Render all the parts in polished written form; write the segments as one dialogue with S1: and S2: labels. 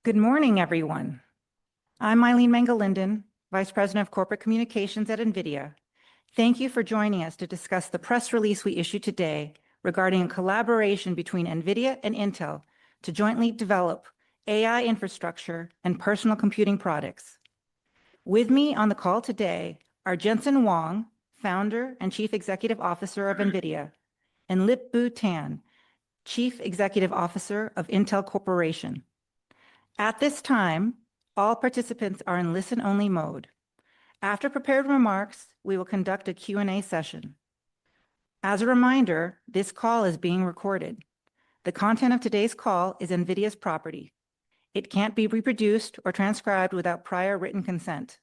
S1: Good morning, everyone. I'm Eileen Mangalinden, Vice President of Corporate Communications at NVIDIA. Thank you for joining us to discuss the press release we issued today regarding a collaboration between NVIDIA and Intel to jointly develop AI infrastructure and personal computing products. With me on the call today are Jensen Huang, Founder and Chief Executive Officer of NVIDIA, and Lip-Bu Tan, Chief Executive Officer of Intel Corporation. At this time, all participants are in listen-only mode. After prepared remarks, we will conduct a Q&A session. As a reminder, this call is being recorded. The content of today's call is NVIDIA's property. It can't be reproduced or transcribed without prior written consent.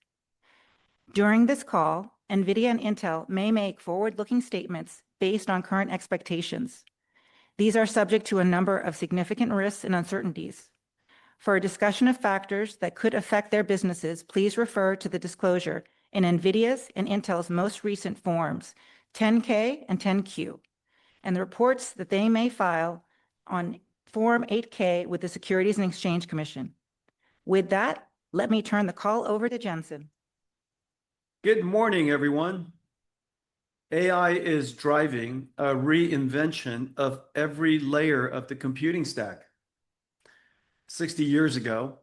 S1: During this call, NVIDIA and Intel may make forward-looking statements based on current expectations. These are subject to a number of significant risks and uncertainties. For a discussion of factors that could affect their businesses, please refer to the disclosure in NVIDIA's and Intel's most recent forms, 10-K and 10-Q, and the reports that they may file on Form 8-K with the Securities and Exchange Commission. With that, let me turn the call over to Jensen.
S2: Good morning, everyone. AI is driving a reinvention of every layer of the computing stack. 60 years ago,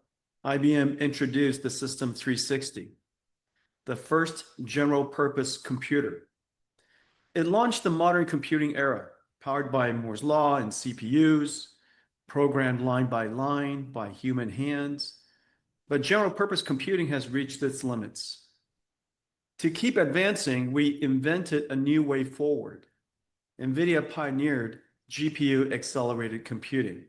S2: IBM introduced the System 360, the first general-purpose computer. It launched the modern computing era, powered by Moore's Law and CPUs, programmed line by human hands. But general-purpose computing has reached its limits. To keep advancing, we invented a new way forward. NVIDIA pioneered GPU-accelerated computing,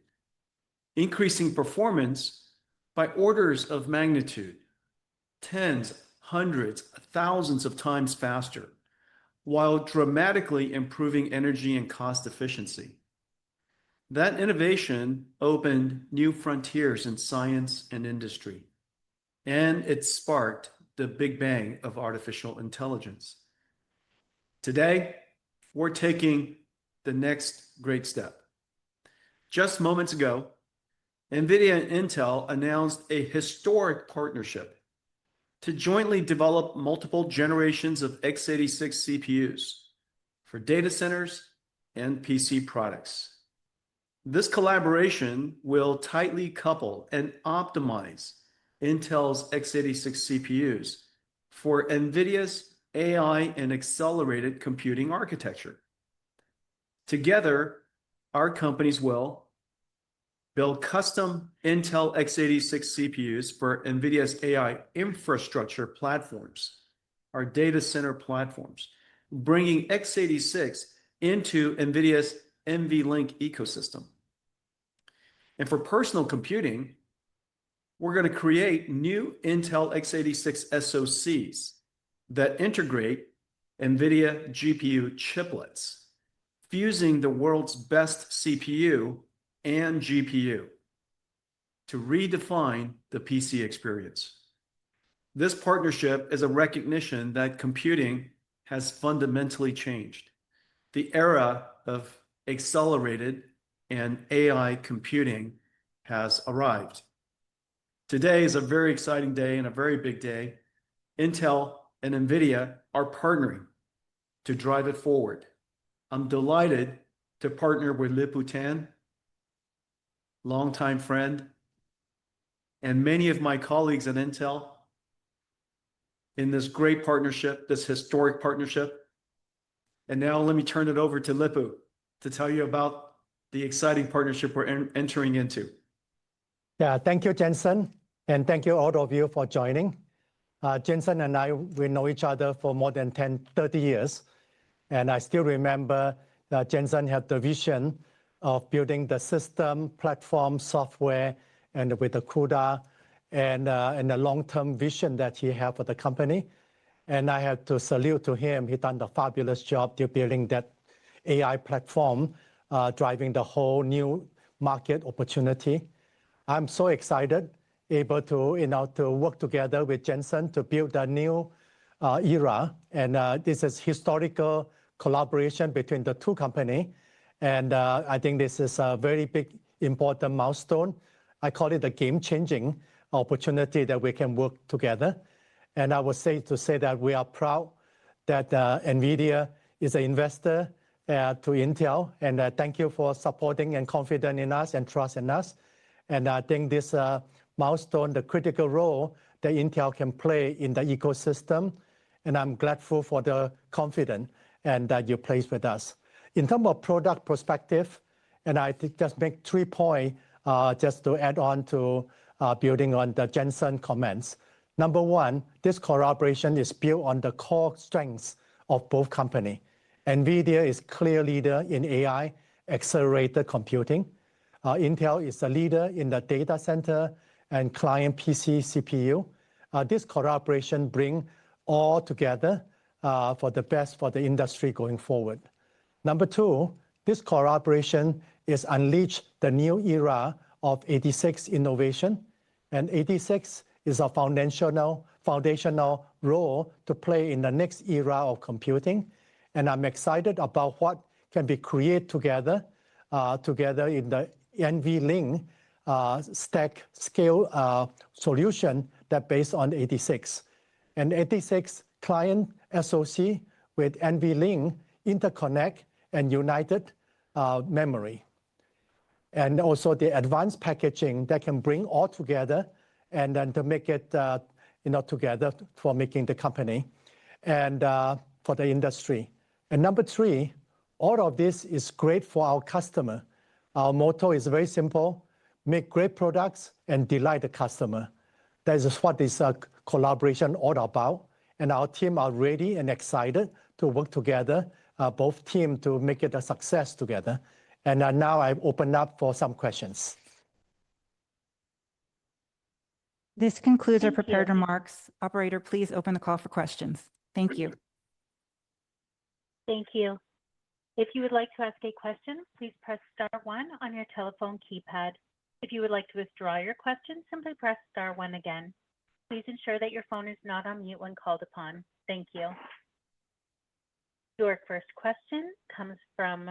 S2: increasing performance by orders of magnitude, tens, hundreds, thousands of times faster, while dramatically improving energy and cost efficiency. That innovation opened new frontiers in science and industry, and it sparked the Big Bang of artificial intelligence. Today, we're taking the next great step. Just moments ago, NVIDIA and Intel announced a historic partnership to jointly develop multiple generations of x86 CPUs for data centers and PC products. This collaboration will tightly couple and optimize Intel's x86 CPUs for NVIDIA's AI and accelerated computing architecture. Together, our companies will build custom Intel x86 CPUs for NVIDIA's AI infrastructure platforms, our data center platforms, bringing x86 into NVIDIA's NVLink ecosystem. And for personal computing, we're going to create new Intel x86 SOCs that integrate NVIDIA GPU chiplets, fusing the world's best CPU and GPU to redefine the PC experience. This partnership is a recognition that computing has fundamentally changed. The era of accelerated and AI computing has arrived. Today is a very exciting day and a very big day. Intel and NVIDIA are partnering to drive it forward. I'm delighted to partner with Lip-Bu Tan, longtime friend, and many of my colleagues at Intel in this great partnership, this historic partnership. And now let me turn it over to Lip-Bu to tell you about the exciting partnership we're entering into.
S3: Yeah, thank you, Jensen. And thank you all of you for joining. Jensen and I, we know each other for more than 30 years. And I still remember that Jensen had the vision of building the system, platform, software, and with the CUDA, and the long-term vision that he had for the company. And I have to salute to him. He done a fabulous job to building that AI platform, driving the whole new market opportunity. I'm so excited, able to, to work together with Jensen to build a new era. And this is historical collaboration between the two companies. And I think this is a very big, important milestone I call it a game-changing opportunity that we can work together. And I would say that we are proud that NVIDIA is an investor to Intel. And thank you for supporting and confident in us and trust in us. And I think this milestone, the critical role that Intel can play in the ecosystem. And I'm grateful for the confidence and that you place with us. In terms of product perspective, and I think just make 3 points just to add on to building on the Jensen comments. Number one, this collaboration is built on the core strengths of both companies. NVIDIA is clear leader in AI accelerated computing. Intel is a leader in the data center and client PC CPU. This collaboration brings all together for the best for the industry going forward. Number two, this collaboration is unleashed the new era of 86 innovation. And 86 is a foundational role to play in the next era of computing. And I'm excited about what can be created together in the NVLink stack scale solution that based on 86. And 86 client SoC with NVLink interconnect and united memory. And also the advanced packaging that can bring all together and then to make it together for making the company and for the industry. And number three, all of this is great for our customer. Our motto is very simple: make great products and delight the customer. That is what this collaboration all about. And our team are ready and excited to work together, both teams to make it a success together. And now I open up for some questions.
S1: This concludes our prepared remarks. Operator, please open the call for questions. Thank you.
S4: Thank you. If you would like to ask a question, please press *1 on your telephone keypad. If you would like to withdraw your question, simply press *1 again. Please ensure that your phone is not on mute when called upon. Thank you. Your first question comes from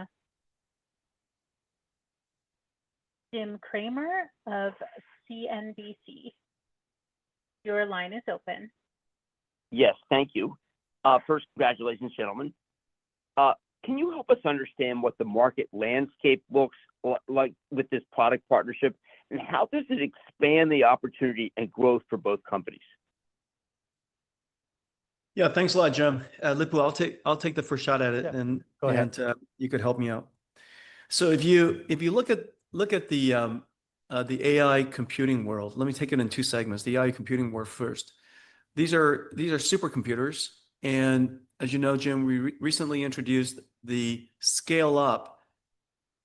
S4: Jim Cramer of CNBC. Your line is open.
S5: Yes, thank you. First, congratulations, gentlemen. Can you help us understand what the market landscape looks like with this product partnership, and how does it expand the opportunity and growth for both companies?
S2: Yeah, thanks a lot, Jim. Lip-Bu, I'll take the first shot at it,
S3: Yeah,
S2: and
S3: go ahead.
S2: You could help me out. So if you look at the AI computing world, let me take it in 2 segments. The AI computing world first. These are supercomputers, and as you know, Jim, we recently introduced the scale-up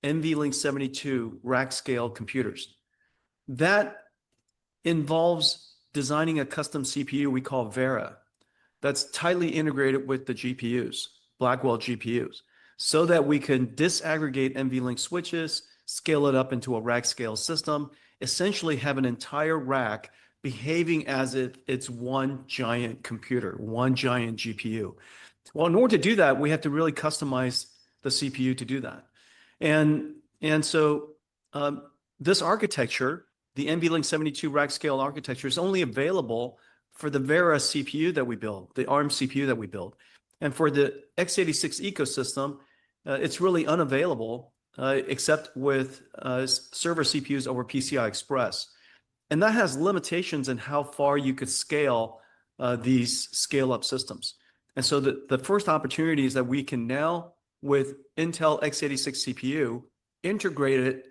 S2: NVLink 72 rack scale computers. That involves designing a custom CPU we call Vera that's tightly integrated with the GPUs, Blackwell GPUs, so that we can disaggregate NVLink switches, scale it up into a rack scale system, essentially have an entire rack behaving as if it's one giant computer, one giant GPU. Well, in order to do that, we have to really customize the CPU to do that. And so this architecture, the NVLink 72 rack scale architecture, is only available for the Vera CPU that we build, the ARM CPU that we build. And for the x86 ecosystem, it's really unavailable except with server CPUs over PCI Express. And that has limitations in how far you could scale these scale-up systems. And so the first opportunity is that we can now, with Intel x86 CPU, integrate it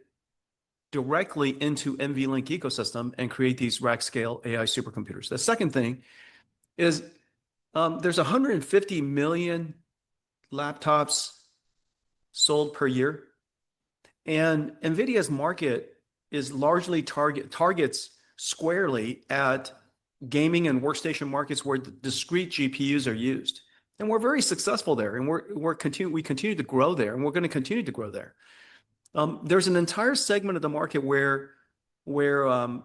S2: directly into NVLink ecosystem and create these rack scale AI supercomputers. The second thing is there's 150 million laptops sold per year. And NVIDIA's market is largely targets squarely at gaming and workstation markets where discrete GPUs are used. And we're very successful there, and we continue to grow there, and we're going to continue to grow there. There's an entire segment of the market where the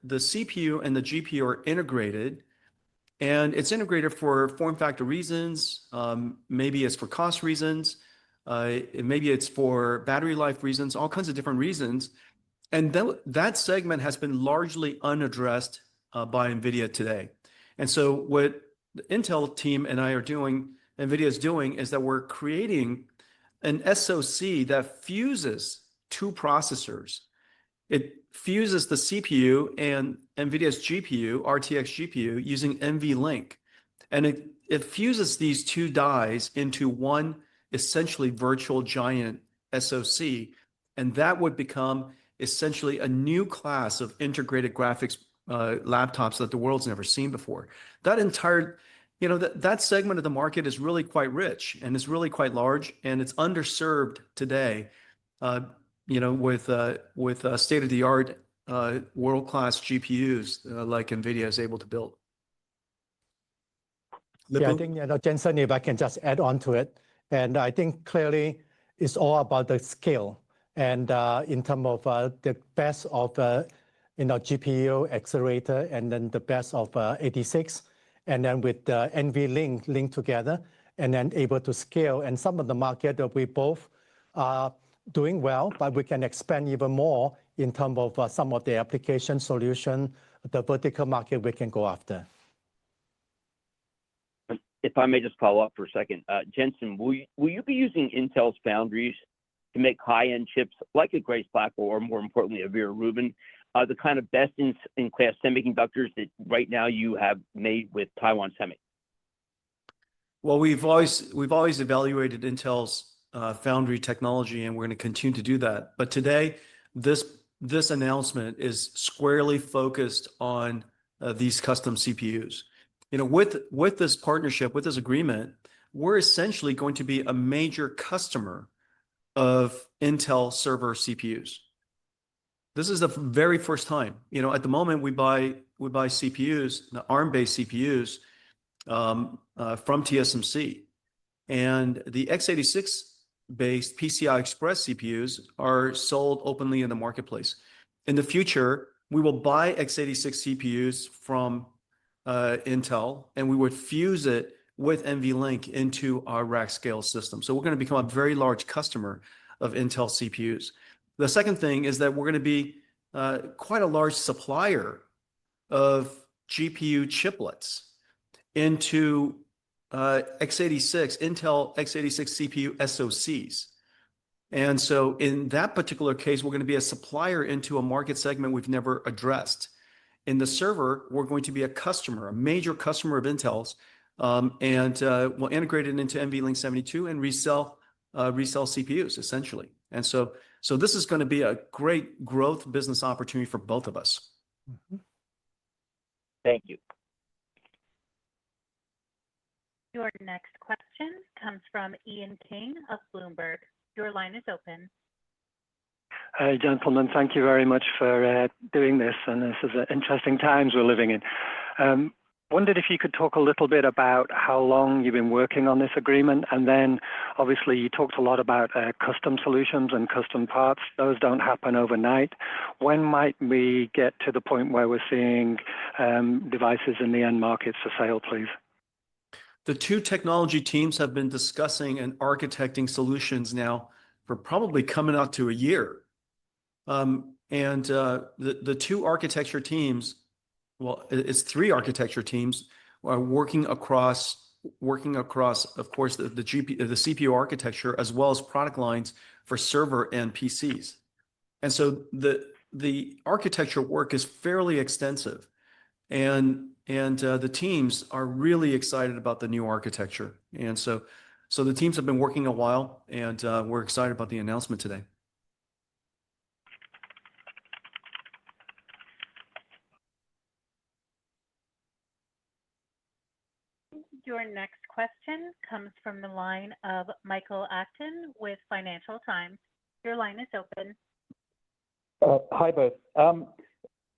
S2: CPU and the GPU are integrated, and it's integrated for form factor reasons. Maybe it's for cost reasons. Maybe it's for battery life reasons, all kinds of different reasons. And that segment has been largely unaddressed by NVIDIA today. And so what the Intel team and I are doing, NVIDIA is doing, is that we're creating an SoC that fuses two processors. It fuses the CPU and NVIDIA's GPU, RTX GPU, using NVLink. And it fuses these two dies into one essentially virtual giant SoC. And that would become essentially a new class of integrated graphics laptops that the world's never seen before. That entire, that segment of the market is really quite rich and is really quite large, and it's underserved today, with state-of-the-art world-class GPUs like NVIDIA is able to build.
S3: Yeah, I think, Jensen, if I can just add on to it, and I think clearly it's all about the scale. And in terms of the best of GPU accelerator, and then the best of 86, and then with the NVLink linked together, and then able to scale. And some of the market that we both are doing well, but we can expand even more in terms of some of the application solution, the vertical market we can go after.
S5: If I may just follow up for a second, Jensen, will you be using Intel's foundries to make high-end chips like a Grace Blackwell, or more importantly, a Vera Rubin, the kind of best-in-class semiconductors that right now you have made with Taiwan Semi?
S2: Well, we've always evaluated Intel's foundry technology, and we're going to continue to do that. But today, this announcement is squarely focused on these custom CPUs. With this partnership, with this agreement, we're essentially going to be a major customer of Intel server CPUs. This is the very first time. At the moment, we buy CPUs, the ARM-based CPUs, from TSMC, and the x86-based PCI Express CPUs are sold openly in the marketplace. In the future, we will buy x86 CPUs from Intel, and we would fuse it with NVLink into our rack scale system. So we're going to become a very large customer of Intel CPUs. The second thing is that we're going to be quite a large supplier of GPU chiplets into Intel x86 CPU SOCs. And so in that particular case, we're going to be a supplier into a market segment we've never addressed. In the server, we're going to be a customer, a major customer of Intel's, and we'll integrate it into NVLink 72 and resell CPUs essentially. And so this is going to be a great growth business opportunity for both of us.
S3: Mm-hmm.
S5: Thank you.
S4: Your next question comes from Ian King of Bloomberg. Your line is open.
S6: Hi, gentlemen. Thank you very much for doing this. And this is interesting times we're living in. Wondered if you could talk a little bit about how long you've been working on this agreement. And then obviously you talked a lot about custom solutions and custom parts. Those don't happen overnight. When might we get to the point where we're seeing devices in the end markets for sale, please?
S2: The two technology teams have been discussing and architecting solutions now for probably coming out to a year. The two architecture teams, well, it's three architecture teams, are working across, of course, the CPU architecture as well as product lines for server and PCs. And so the architecture work is fairly extensive, and the teams are really excited about the new architecture. And so the teams have been working a while, and we're excited about the announcement today.
S4: Your next question comes from the line of Michael Acton with Financial Times. Your line is open.
S7: Hi, both.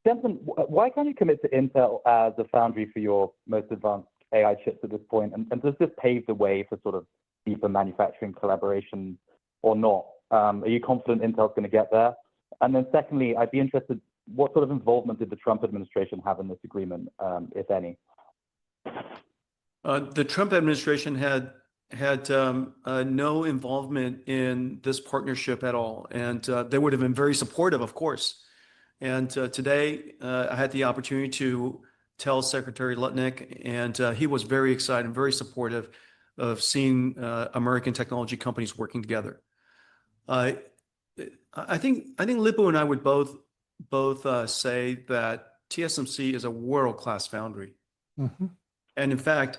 S7: Jensen, why can't you commit to Intel as a foundry for your most advanced AI chips at this point? And does this pave the way for sort of deeper manufacturing collaboration or not? Are you confident Intel's going to get there? And then secondly, I'd be interested, what sort of involvement did the Trump administration have in this agreement, if any?
S2: The Trump administration had had no involvement in this partnership at all, and they would have been very supportive, of course. And today, I had the opportunity to tell Secretary Lutnick, and he was very excited and very supportive of seeing American technology companies working together. I think Lip-Bu and I would both say that TSMC is a world-class foundry.
S3: Mm-hmm.
S2: And in fact,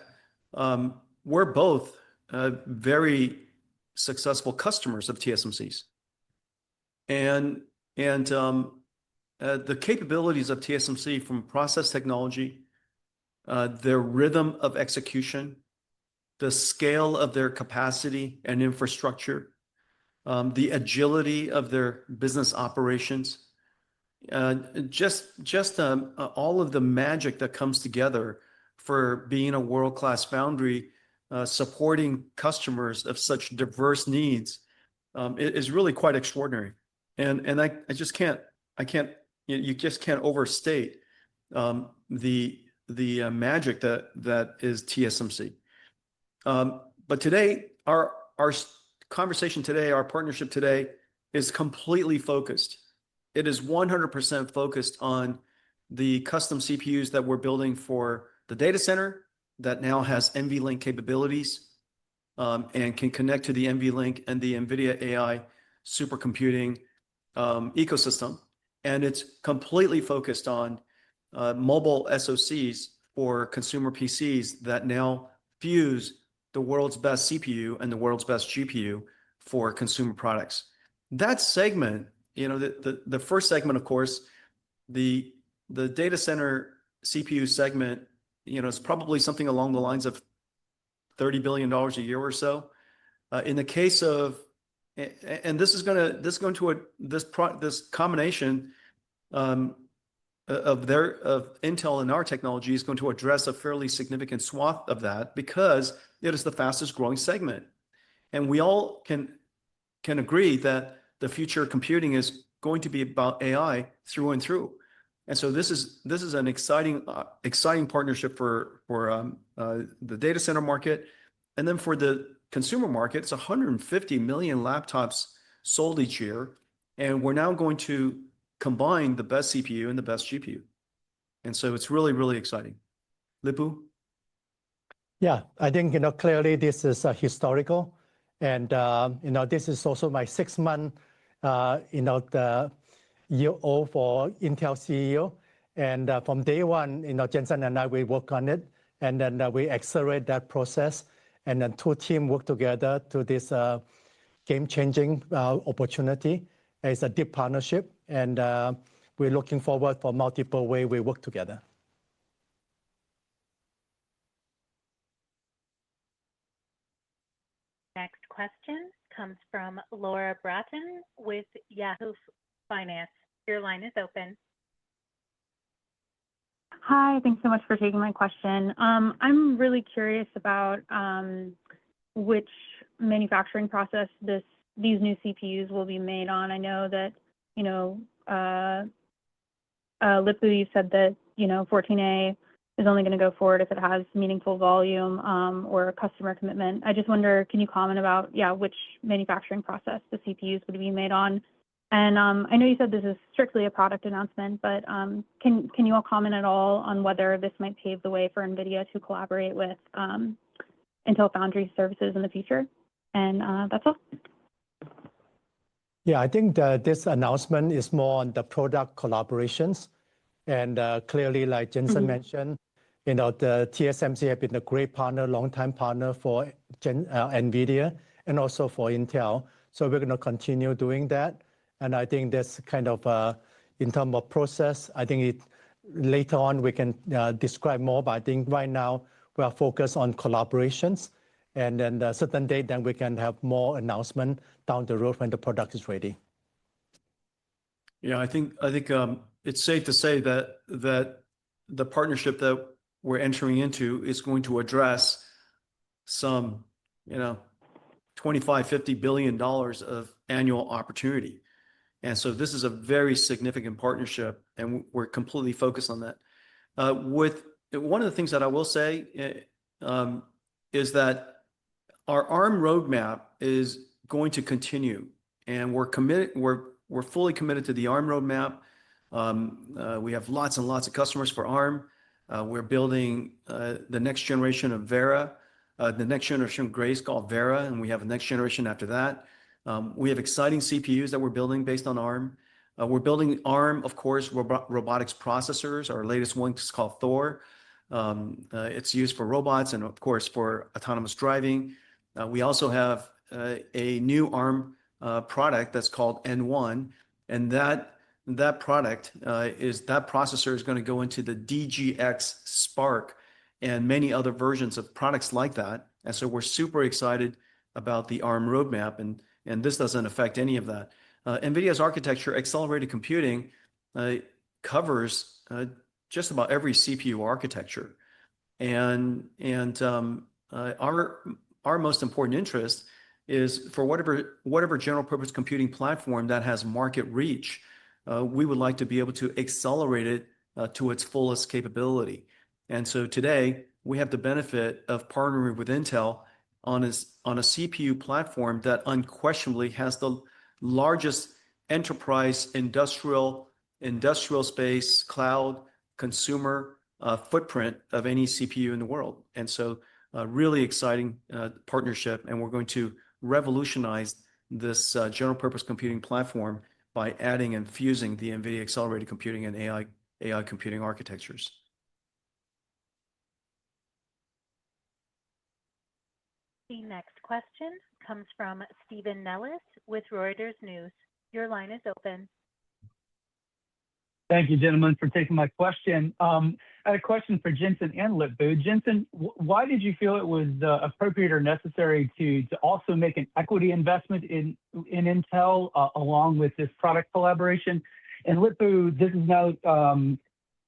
S2: we're both very successful customers of TSMC's. And the capabilities of TSMC from process technology, their rhythm of execution, the scale of their capacity and infrastructure, the agility of their business operations, just all of the magic that comes together for being a world-class foundry, supporting customers of such diverse needs, is really quite extraordinary. And I just can't, you just can't overstate the magic that is TSMC. But today, our conversation today, our partnership today is completely focused. It is 100% focused on the custom CPUs that we're building for the data center that now has NVLink capabilities and can connect to the NVLink and the NVIDIA AI supercomputing ecosystem. And it's completely focused on mobile SOCs for consumer PCs that now fuse the world's best CPU and the world's best GPU for consumer products. That segment, the first segment, of course, the data center CPU segment, is probably something along the lines of $30 billion a year or so. In the case of, and this combination of Intel and our technology is going to address a fairly significant swath of that because it is the fastest growing segment. And we all can agree that the future of computing is going to be about AI through and through. And so this is an exciting partnership for the data center market. And then for the consumer market, it's 150 million laptops sold each year. And we're now going to combine the best CPU and the best GPU. And so it's really, really exciting. Lip-Bu?
S3: Yeah, I think, clearly this is historical. And, this is also my 6 month, the year old for Intel CEO. And from day one, Jensen and I, we work on it. And then we accelerate that process. And then two teams work together to this game-changing opportunity. It's a deep partnership. And we're looking forward for multiple ways we work together.
S4: Next question comes from Laura Bratton with Yahoo Finance. Your line is open.
S8: Hi, thanks so much for taking my question. I'm really curious about which manufacturing process these new CPUs will be made on. I know that, Lip-Bu, you said that, 14A is only going to go forward if it has meaningful volume or a customer commitment. I just wonder, can you comment about, which manufacturing process the CPUs would be made on? And I know you said this is strictly a product announcement, but can you all comment at all on whether this might pave the way for NVIDIA to collaborate with Intel Foundry Services in the future? And that's all.
S3: Yeah, I think this announcement is more on the product collaborations. And clearly, like Jensen mentioned, the TSMC have been a great partner, long-time partner for NVIDIA and also for Intel. So we're going to continue doing that. And I think that's kind of, in terms of process, I think later on we can describe more. But I think right now we are focused on collaborations. And then a certain date, then we can have more announcement down the road when the product is ready.
S2: Yeah, I think it's safe to say that the partnership that we're entering into is going to address some, $25–50 billion of annual opportunity. And so this is a very significant partnership, and we're completely focused on that. With one of the things that I will say is that our ARM roadmap is going to continue, and we're committed. We're fully committed to the ARM roadmap. We have lots and lots of customers for ARM. We're building the next generation of Vera, the next generation of Grace called Vera, and we have a next generation after that. We have exciting CPUs that we're building based on ARM. We're building ARM, of course, robotics processors. Our latest one is called Thor. It's used for robots and, of course, for autonomous driving. We also have a new ARM product that's called N1, and that processor is going to go into the DGX Spark and many other versions of products like that. And so we're super excited about the ARM roadmap, and this doesn't affect any of that. NVIDIA's architecture, accelerated computing, covers just about every CPU architecture. And our most important interest is for whatever general purpose computing platform that has market reach, we would like to be able to accelerate it to its fullest capability. And so today we have the benefit of partnering with Intel on a CPU platform that unquestionably has the largest enterprise industrial space, cloud, consumer footprint of any CPU in the world. And so really exciting partnership, and we're going to revolutionize this general purpose computing platform by adding and fusing the NVIDIA accelerated computing and AI computing architectures.
S4: The next question comes from Stephen Nellis with Reuters News. Your line is open.
S9: Thank you, gentlemen, for taking my question. I had a question for Jensen and Lip-Bu. Jensen, why did you feel it was appropriate or necessary to also make an equity investment in Intel along with this product collaboration? And Lip-Bu, this is now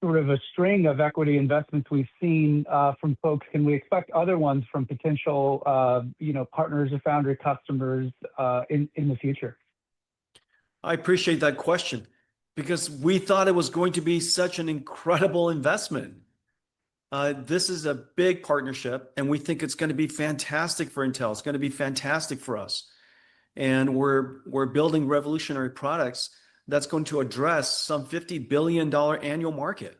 S9: sort of a string of equity investments we've seen from folks. Can we expect other ones from potential partners or foundry customers in the future?
S2: I appreciate that question, because we thought it was going to be such an incredible investment. This is a big partnership, and we think it's going to be fantastic for Intel. It's going to be fantastic for us. And we're building revolutionary products that's going to address some $50 billion annual market.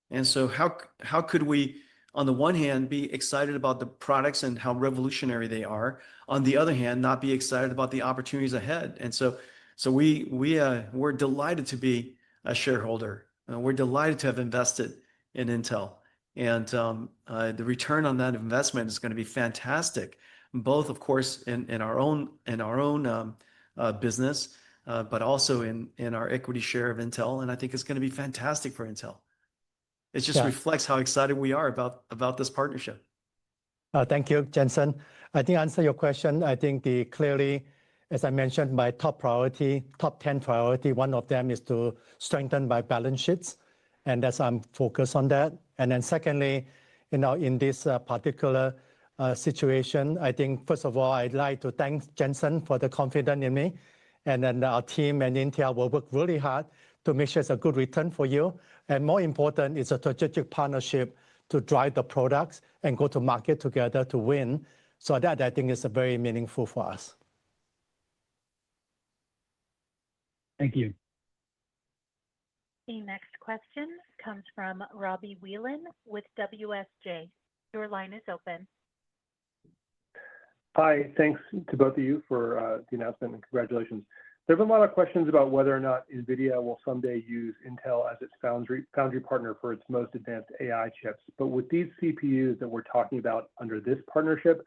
S2: And so how could we, on the one hand, be excited about the products and how revolutionary they are, on the other hand, not be excited about the opportunities ahead? And so we're delighted to be a shareholder. We're delighted to have invested in Intel, and the return on that investment is going to be fantastic, both, of course, in our own business, but also in our equity share of Intel. And I think it's going to be fantastic for Intel. It just reflects how excited we are about this partnership.
S3: Thank you, Jensen. I think answer your question. I think clearly, as I mentioned, my top 10 priority, one of them is to strengthen my balance sheets, and that's I'm focused on that. And then secondly, in this particular situation, I think first of all, I'd like to thank Jensen for the confidence in me, and then our team and Intel will work really hard to make sure it's a good return for you. And more important, it's a strategic partnership to drive the products and go to market together to win. So that I think is very meaningful for us.
S9: Thank you.
S4: The next question comes from Robbie Whelan with WSJ. Your line is open.
S10: Hi, thanks to both of you for the announcement, and congratulations. There have been a lot of questions about whether or not NVIDIA will someday use Intel as its foundry partner for its most advanced AI chips. But with these CPUs that we're talking about under this partnership,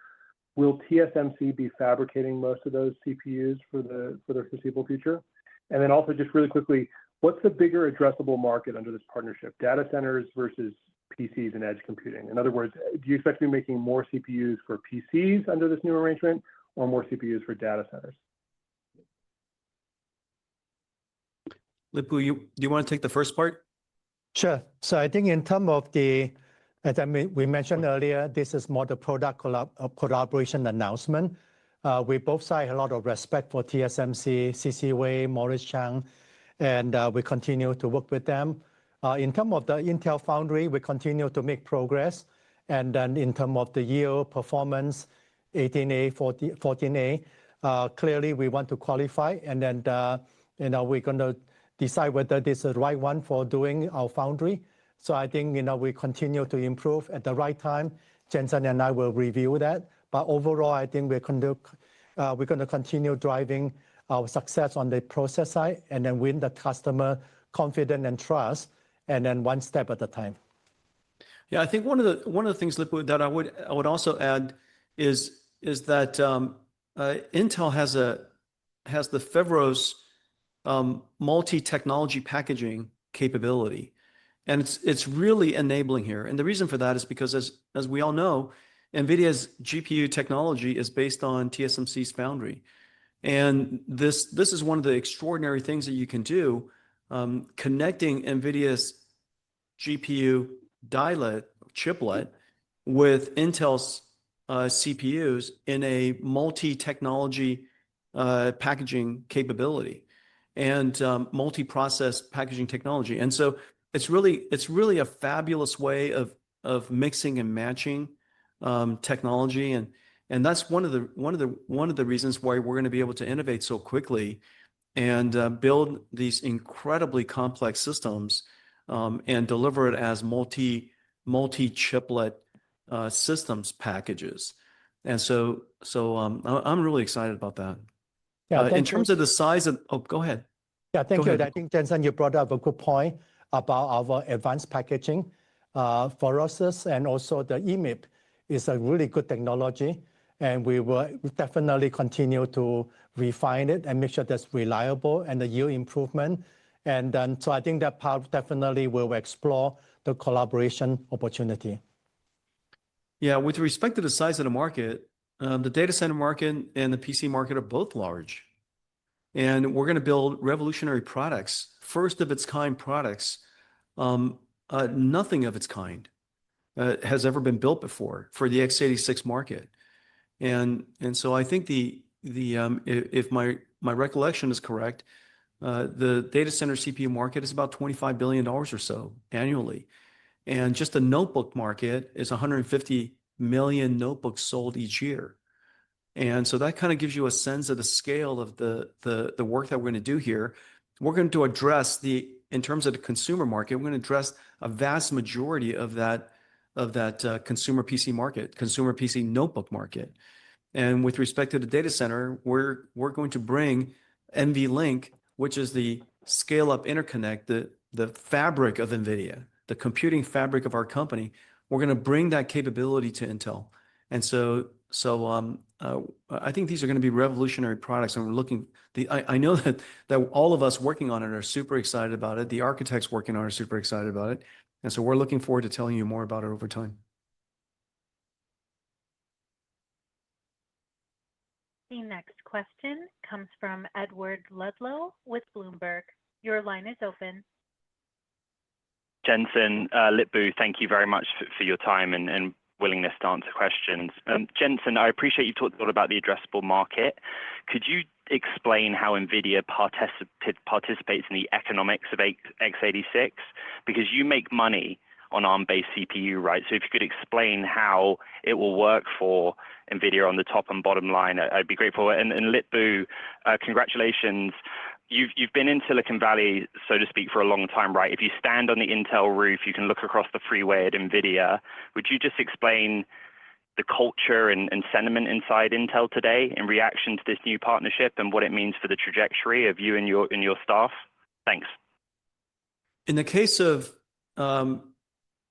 S10: will TSMC be fabricating most of those CPUs for the foreseeable future? And then also, just really quickly, what's the bigger addressable market under this partnership, data centers versus PCs and edge computing? In other words, do you expect to be making more CPUs for PCs under this new arrangement, or more CPUs for data centers?
S2: Lip-Bu, do you want to take the first part?
S3: Sure. So I think in terms of as we mentioned earlier, this is more the product collaboration announcement. We both sides have a lot of respect for TSMC, C.C. Wei, Morris Chang, and we continue to work with them. In terms of the Intel Foundry, we continue to make progress. And then in terms of the yield performance 18A, 14A. Clearly, we want to qualify, and then we're going to decide whether this is the right one for doing our foundry. So I think we continue to improve at the right time. Jensen and I will review that. But overall, I think we're going to continue driving our success on the process side, and then win the customer confidence and trust, and then one step at a time.
S2: Yeah, I think one of the things, Lip-Bu, that I would also add is that Intel has the Foveros multi-technology packaging capability, and it's really enabling here. And the reason for that is because, as we all know, NVIDIA's GPU technology is based on TSMC's foundry, and this is one of the extraordinary things that you can do, connecting NVIDIA's GPU chiplet with Intel's CPUs in a multi-technology packaging capability and multi-process packaging technology. And so it's really a fabulous way of mixing and matching technology, and that's one of the reasons why we're going to be able to innovate so quickly and build these incredibly complex systems and deliver it as multi-chiplet systems packages. And so I'm really excited about that.
S3: Yeah,
S2: in terms of the size of, go ahead.
S3: Yeah, thank
S2: Go
S3: you.
S2: ahead.
S3: I think, Jensen, you brought up a good point about our advanced packaging. For us, and also the EMIB is a really good technology, and we will definitely continue to refine it and make sure that's reliable and the yield improvement. And then, so I think that part definitely will explore the collaboration opportunity.
S2: Yeah, with respect to the size of the market, the data center market and the PC market are both large. And we're going to build revolutionary products, first of its kind products. Nothing of its kind has ever been built before for the x86 market. And so I think if my recollection is correct, the data center CPU market is about $25 billion or so annually. And just the notebook market is 150 million notebooks sold each year. And so that kind of gives you a sense of the scale of the work that we're going to do here. We're going to address in terms of the consumer market, we're going to address a vast majority of that consumer PC market, consumer PC notebook market. And with respect to the data center, we're going to bring NVLink, which is the scale-up interconnect, the fabric of NVIDIA, the computing fabric of our company. We're going to bring that capability to Intel. And so I think these are going to be revolutionary products, and we're looking. I know that all of us working on it are super excited about it. The architects working on it are super excited about it, and so we're looking forward to telling you more about it over time.
S4: The next question comes from Edward Ludlow with Bloomberg. Your line is open.
S11: Jensen, Lip-Bu, thank you very much for your time and willingness to answer questions. Jensen, I appreciate you talked a lot about the addressable market. Could you explain how NVIDIA participates in the economics of x86? Because you make money on ARM-based CPU, right? So if you could explain how it will work for NVIDIA on the top and bottom line, I'd be grateful. And Lip-Bu, congratulations. You've been in Silicon Valley, so to speak, for a long time, right? If you stand on the Intel roof, you can look across the freeway at NVIDIA. Would you just explain the culture and sentiment inside Intel today in reaction to this new partnership and what it means for the trajectory of you and your staff? Thanks.
S2: In the case of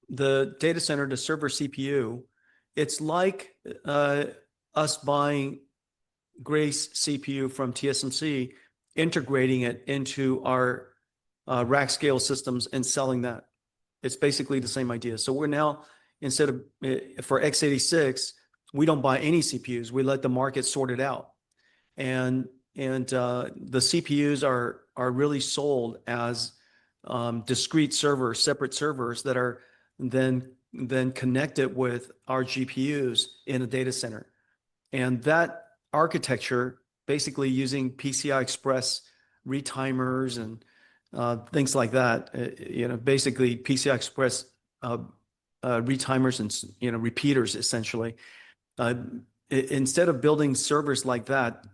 S2: the data center to server CPU, it's like us buying Grace CPU from TSMC, integrating it into our rack scale systems and selling that. It's basically the same idea. So we're now, instead of for x86, we don't buy any CPUs. We let the market sort it out. And the CPUs are really sold as discrete servers, separate servers that are then connected with our GPUs in a data center. And that architecture, basically using PCI Express retimers and things like that, basically PCI Express retimers and repeaters essentially, instead of building servers like that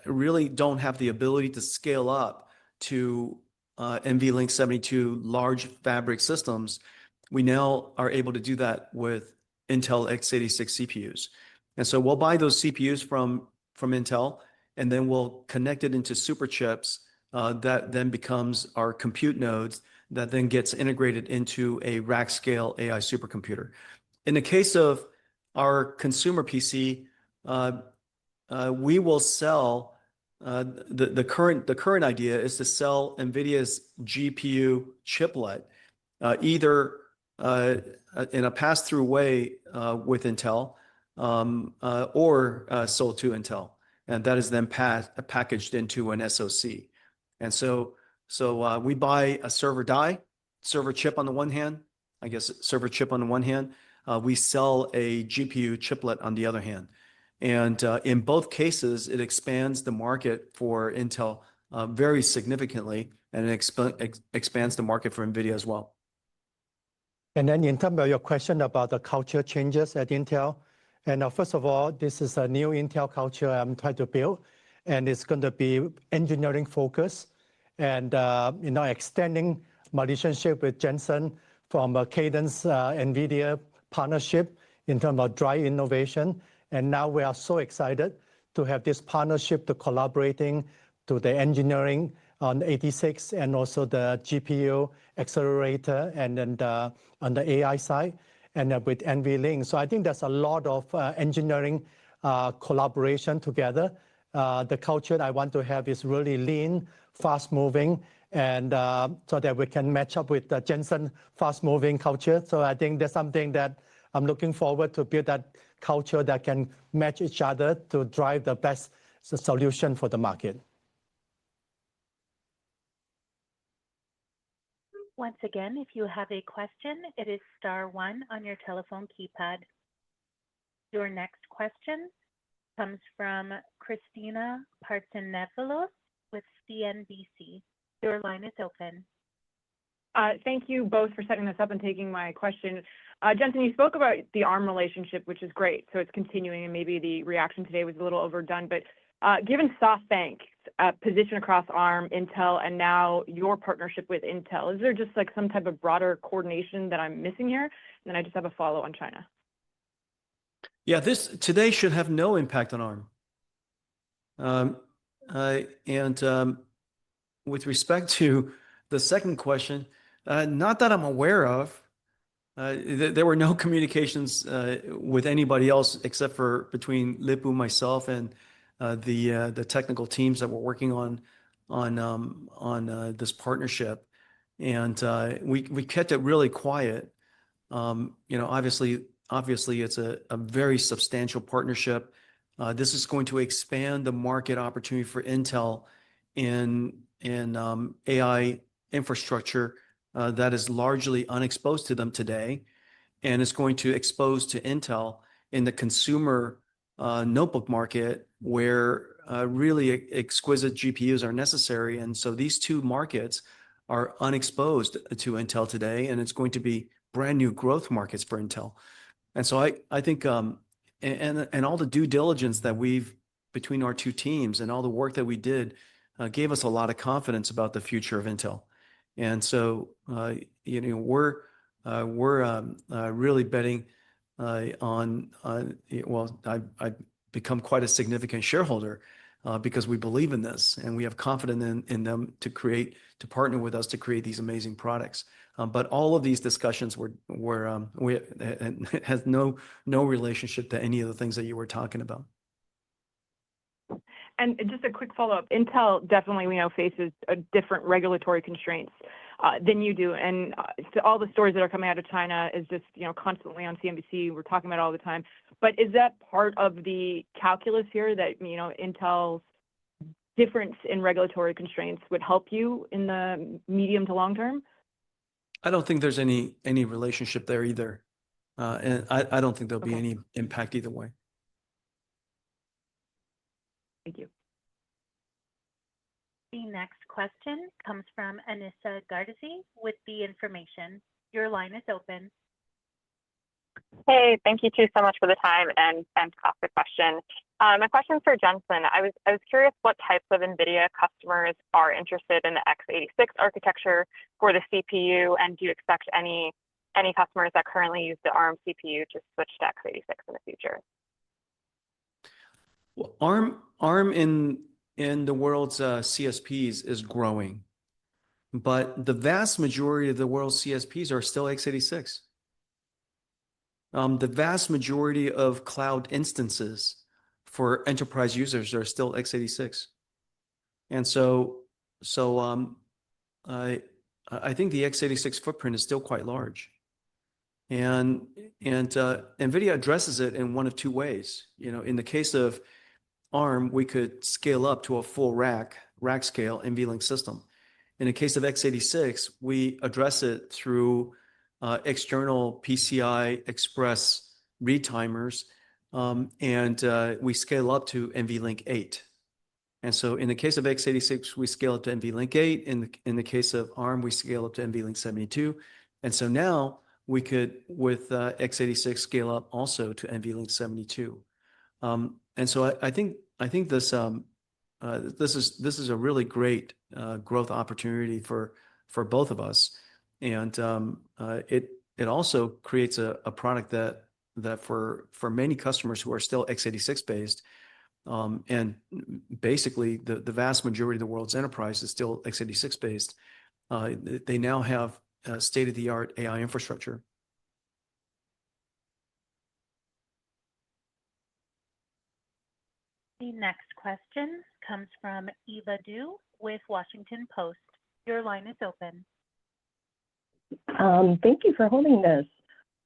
S2: really don't have the ability to scale up to NVLink 72 large fabric systems, we now are able to do that with Intel x86 CPUs. And so we'll buy those CPUs from Intel, and then we'll connect it into super chips that then becomes our compute nodes that then gets integrated into a rack scale AI supercomputer. In the case of our consumer PC, we will sell the current idea is to sell NVIDIA's GPU chiplet either in a pass-through way with Intel or sold to Intel, and that is then packaged into an SoC. And so we buy a server chip on the one hand, I guess server chip on the one hand, we sell a GPU chiplet on the other hand. And in both cases, it expands the market for Intel very significantly, and it expands the market for NVIDIA as well.
S3: And then in terms of your question about the culture changes at Intel, and first of all, this is a new Intel culture I'm trying to build, and it's going to be engineering focused, and extending my relationship with Jensen from a Cadence NVIDIA partnership in terms of drive innovation. And now we are so excited to have this partnership to collaborating to the engineering on 86 and also the GPU accelerator and then on the AI side and with NVLink. So I think there's a lot of engineering collaboration together. The culture I want to have is really lean, fast moving, and so that we can match up with the Jensen fast moving culture. So I think that's something that I'm looking forward to build that culture that can match each other to drive the best solution for the market.
S4: Once again, if you have a question, it is *1 on your telephone keypad. Your next question comes from Christina Partsinevelos with CNBC. Your line is open.
S12: Thank you both for setting this up and taking my question. Jensen, you spoke about the ARM relationship, which is great. So it's continuing, and maybe the reaction today was a little overdone. But given SoftBank's position across ARM, Intel, and now your partnership with Intel, is there just like some type of broader coordination that I'm missing here? And then I just have a follow on China.
S2: Yeah, this today should have no impact on ARM. With respect to the second question, not that I'm aware of. There were no communications with anybody else except for between Lip-Bu, myself, and the technical teams that were working on this partnership, and we kept it really quiet. Obviously it's a very substantial partnership. This is going to expand the market opportunity for Intel in AI infrastructure that is largely unexposed to them today, and it's going to expose to Intel in the consumer notebook market where really exquisite GPUs are necessary. And so these two markets are unexposed to Intel today, and it's going to be brand new growth markets for Intel. And so I think and all the due diligence that we've between our two teams and all the work that we did gave us a lot of confidence about the future of Intel. And so we're really betting on well, I've become quite a significant shareholder because we believe in this and we have confidence in them to partner with us to create these amazing products. But all of these discussions has no relationship to any of the things that you were talking about.
S12: And just a quick follow-up, Intel definitely, we know, faces a different regulatory constraints than you do. And all the stories that are coming out of China is just, constantly on CNBC. We're talking about it all the time. But is that part of the calculus here that, Intel's difference in regulatory constraints would help you in the medium to long term?
S2: I don't think there's any relationship there either. And I don't think there'll be any impact either way.
S12: Thank you.
S4: The next question comes from Anissa Gardezi with The Information. Your line is open.
S13: Hey, thank you too so much for the time and fantastic question. My question for Jensen, I was curious what types of NVIDIA customers are interested in the x86 architecture for the CPU, and do you expect any customers that currently use the ARM CPU to switch to x86 in the future?
S2: Well, ARM in the world's CSPs is growing, but the vast majority of the world's CSPs are still x86. The vast majority of cloud instances for enterprise users are still x86. And so I think the x86 footprint is still quite large. And NVIDIA addresses it in one of two ways. In the case of ARM, we could scale up to a full rack scale NVLink system. In the case of x86, we address it through external PCI Express retimers, and we scale up to NVLink 8. And so in the case of x86, we scale up to NVLink 8. In the case of ARM, we scale up to NVLink 72. And so now we could, with x86, scale up also to NVLink 72. And so I think this is a really great growth opportunity for both of us. And it also creates a product that for many customers who are still x86 based, and basically the vast majority of the world's enterprise is still x86 based, they now have state-of-the-art AI infrastructure.
S4: The next question comes from Eva Du with Washington Post. Your line is open.
S14: Thank you for holding this.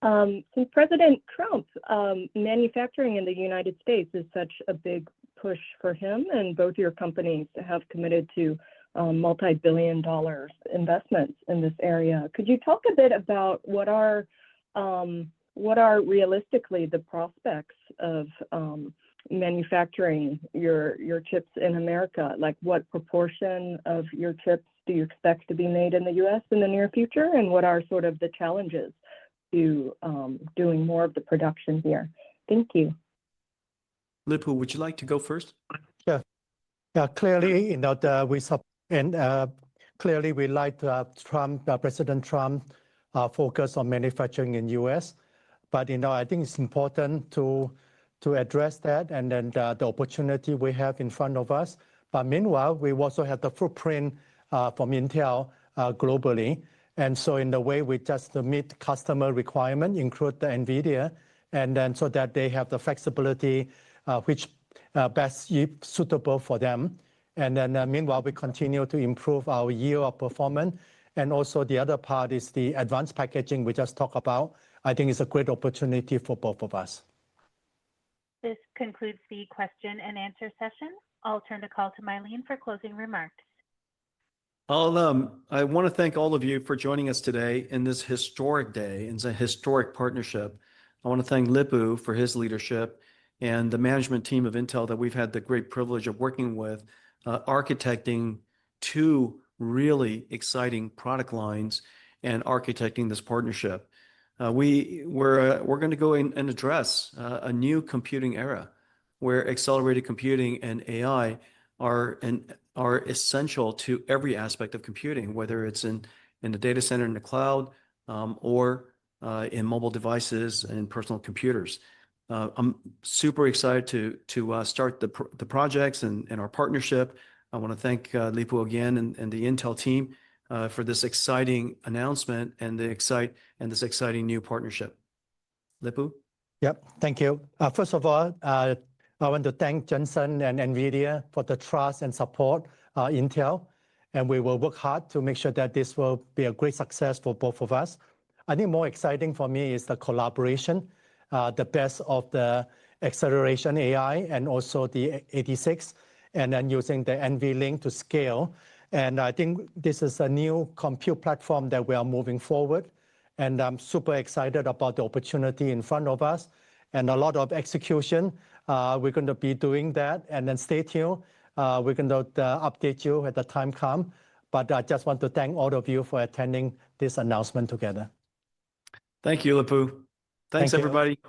S14: Since President Trump, manufacturing in the United States is such a big push for him, and both your companies have committed to multi-billion-dollar investments in this area. Could you talk a bit about what are realistically the prospects of manufacturing your chips in America? Like, what proportion of your chips do you expect to be made in the U.S. in the near future, and what are sort of the challenges to doing more of the production here? Thank you.
S2: Lip-Bu, would you like to go first?
S3: Yeah. Clearly, clearly we like President Trump focus on manufacturing in U.S. But I think it's important to address that, and then the opportunity we have in front of us. But meanwhile, we also have the footprint from Intel globally. And so in the way we just meet customer requirement, include the NVIDIA, and then so that they have the flexibility which best suitable for them. And then meanwhile, we continue to improve our yield of performance. And also the other part is the advanced packaging we just talked about. I think it's a great opportunity for both of us.
S4: This concludes the question and answer session. I'll turn the call to Mylene for closing remarks.
S2: I want to thank all of you for joining us today in this historic day. It's a historic partnership. I want to thank Lip-Bu for his leadership and the management team of Intel that we've had the great privilege of working with, architecting two really exciting product lines and architecting this partnership. We're going to go in and address a new computing era where accelerated computing and AI are essential to every aspect of computing, whether it's in the data center, in the cloud, or in mobile devices and personal computers. I'm super excited to start the projects and our partnership. I want to thank Lip-Bu again and the Intel team for this exciting announcement and this exciting new partnership. Lip-Bu?
S3: Yep, thank you. First of all, I want to thank Jensen and NVIDIA for the trust and support Intel, and we will work hard to make sure that this will be a great success for both of us. I think more exciting for me is the collaboration, the best of the acceleration AI and also the 86, and then using the NVLink to scale. And I think this is a new compute platform that we are moving forward. And I'm super excited about the opportunity in front of us and a lot of execution. We're going to be doing that, and then stay tuned. We're going to update you at the time come. But I just want to thank all of you for attending this announcement together.
S2: Thank you, Lip-Bu. Thanks,
S3: Thank you.
S2: everybody.